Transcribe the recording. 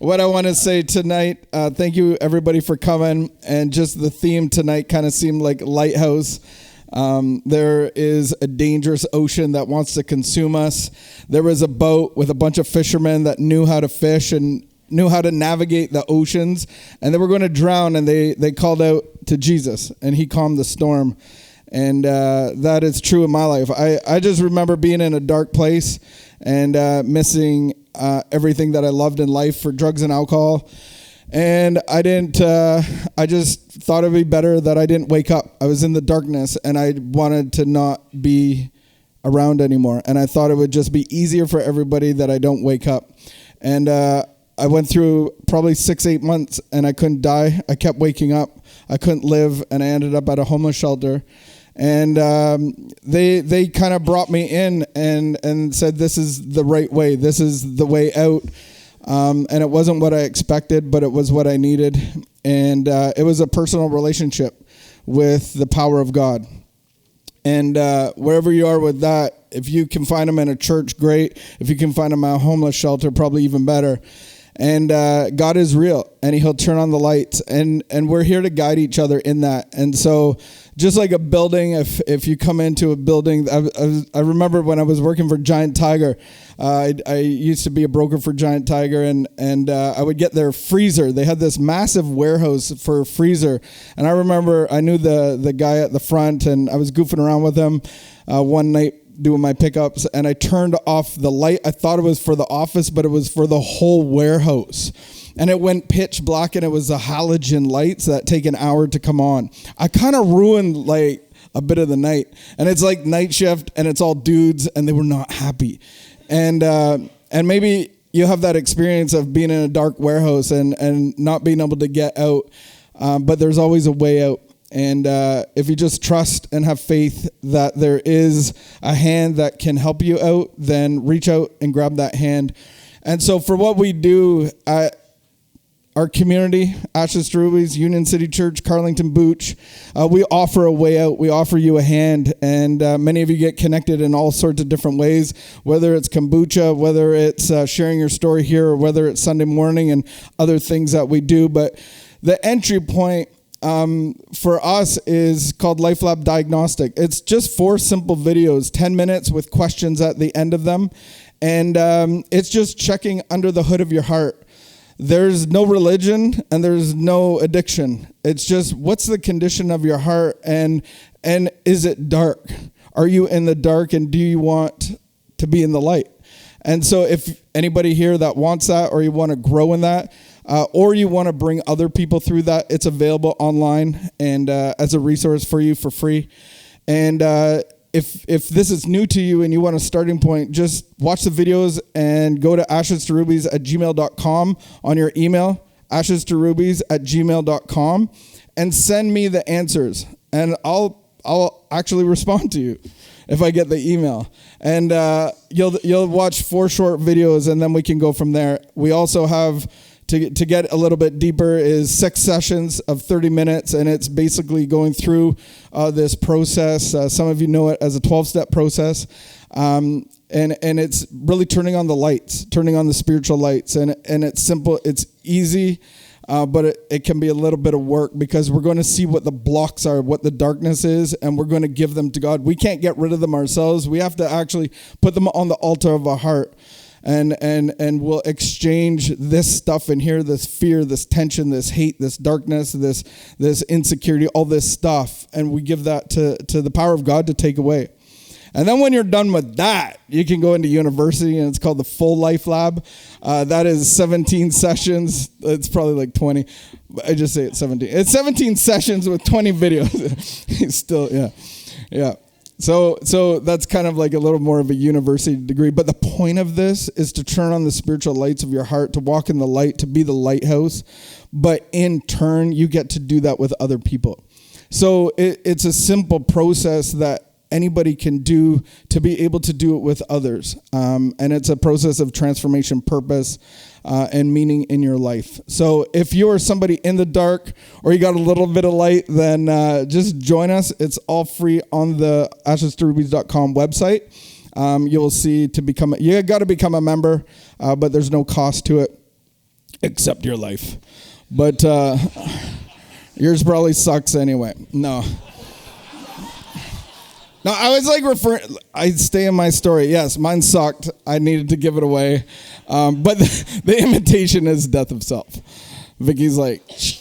what I want to say tonight, thank you everybody for coming. And just the theme tonight kind of seemed like Lighthouse. There is a dangerous ocean that wants to consume us. There was a boat with a bunch of fishermen that knew how to fish and knew how to navigate the oceans, and they were going to drown, and they called out to Jesus, and he calmed the storm. And that is true in my life. I just remember being in a dark place and missing everything that I loved in life for drugs and alcohol. And I just thought it'd be better that I didn't wake up. I was in the darkness, and I wanted to not be around anymore. And I thought it would just be easier for everybody that I don't wake up. And I went through probably 6-8 months, and I couldn't die. I kept waking up. I couldn't live, and I ended up at a homeless shelter. And they kind of brought me in and said, this is the right way. This is the way out. And it wasn't what I expected, but it was what I needed. And it was a personal relationship with the power of God. And wherever you are with that, if you can find them in a church, great. If you can find them at a homeless shelter, probably even better. And God is real, and he'll turn on the lights. And we're here to guide each other in that. And so just like a building, if you come into a building, I remember when I was working for Giant Tiger, I used to be a broker for Giant Tiger, and I would get their freezer. They had this massive warehouse for a freezer. And I remember I knew the guy at the front, and I was goofing around with him one night doing my pickups, and I turned off the light. I thought it was for the office, but it was for the whole warehouse. And it went pitch black, and it was the halogen lights that take an hour to come on. I kind of ruined like a bit of the night. And it's like night shift, and it's all dudes, and they were not happy. And maybe you have that experience of being in a dark warehouse and not being able to get out, but there's always a way out. And if you just trust and have faith that there is a hand that can help you out, then reach out and grab that hand. And so for what we do at our community, Ashes to Rubies, Union City Church, Carlington Booch, we offer a way out. We offer you a hand. And many of you get connected in all sorts of different ways, whether it's kombucha, whether it's sharing your story here, or whether it's Sunday morning and other things that we do. But the entry point for us is called LifeLab Diagnostic. It's just 4 simple videos, 10 minutes with questions at the end of them. And it's just checking under the hood of your heart. There's no religion and there's no addiction. It's just, what's the condition of your heart, and is it dark? Are you in the dark, and do you want to be in the light? And so if anybody here that wants that, or you want to grow in that, or you want to bring other people through that, it's available online and as a resource for you for free. And if this is new to you and you want a starting point, just watch the videos and go to ashestororubies@gmail.com on your email, ashestororubies@gmail.com, and send me the answers. And I'll actually respond to you if I get the email. And you'll watch 4 short videos, and then we can go from there. We also have, to get a little bit deeper, is 6 sessions of 30 minutes, and it's basically going through this process. Some of you know it as a 12-step process, and it's really turning on the lights, turning on the spiritual lights, and it's simple, it's easy, but it can be a little bit of work, because we're going to see what the blocks are, what the darkness is, and we're going to give them to God. We can't get rid of them ourselves. We have to actually put them on the altar of our heart. And we'll exchange this stuff in here, this fear, this tension, this hate, this darkness, this insecurity, all this stuff, and we give that to the power of God to take away. And then when you're done with that, you can go into university, and it's called the Full Life Lab. That is 17 sessions. It's probably like 20. I just say it's 17. It's 17 sessions with 20 videos. Still, yeah. So that's kind of like a little more of a university degree. But the point of this is to turn on the spiritual lights of your heart, to walk in the light, to be the lighthouse. But in turn, you get to do that with other people. So it's a simple process that anybody can do to be able to do it with others. And it's a process of transformation, purpose, and meaning in your life. So if you're somebody in the dark, or you got a little bit of light, then just join us. It's all free on the ashestororubies.com website. You'll see you got to become a member, but there's no cost to it. except your life. But yours probably sucks anyway. No. No, I was like I stay in my story. Yes, mine sucked. I needed to give it away. But the imitation is death of self. Vicky's like, shh.